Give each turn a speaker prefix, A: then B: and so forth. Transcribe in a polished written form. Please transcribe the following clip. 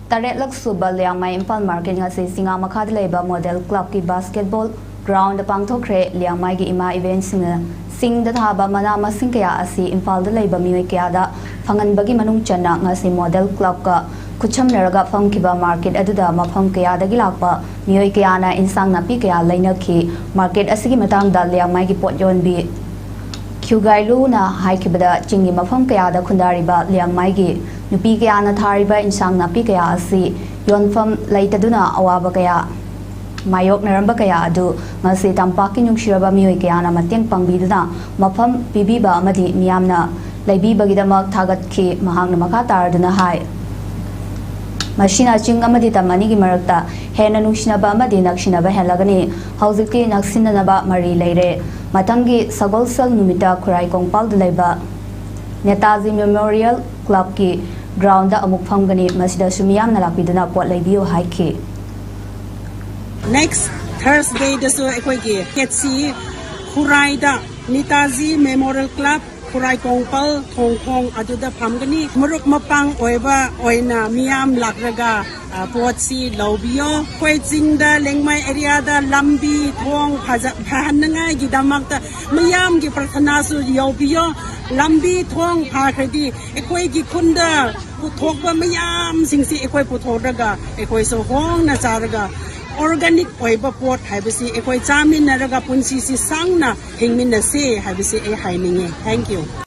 A: Taretlak suba Lengmei Market ngasi singa makhad leba model club ki basketball ground pangthokhre Lengmei gi ima event sing da thaba mana masing kaya asi Imphal da leba mioi kaya da phangan bagi manung channa ngasi model club ka kucham naraga phangkiba market aduda mafam kaya da gilakpa mioi kaya na insang napi kaya lainakhi market asigi matang da Lengmei gi pot yon bi Kyugailu na haikibada chingi mafam kaya da khundariba Lengmei gi nupi kaya na thariba insang napi kaya asi yonfam laitaduna awaba kaya mayok naramba kaya adu ngasi tampaki nungshiraba mioi kaya na mateng pangbiduna mafam bibiba amadi miyamna laibibagidamak thagatki mahangna makha taraduna hai Mashina ching amadi tamani gi marakta hena nungsinaba amadi nakshinaba helagani hauziki naksinanaba mari leire matangi sagolsal numita khurai kongpal laiba Netaji Memorial Club ki ground da amuk phamgani masida sumiyam na lakpiduna pot laibiyo haiki
B: Next Thursday da so ekoi ki ketsi khurai da Netaji Memorial Club khurai kongpal thongkhong aduda phamgani muruk mapang oiba oina miyam lakraga potsi laubiyo khoi jingda Lengmei area da lambi thong phahanangai gi damakta miyam gi prathana su yobiyo lambi thong phakredi ekoi gi khunda puthokba miyam singsi ekoi puthoraga ekoi so hong na charaga organic oiba pot haibasi ekoi chamin naraga punsi si sangna hingmin na se haibasi e haininge thank you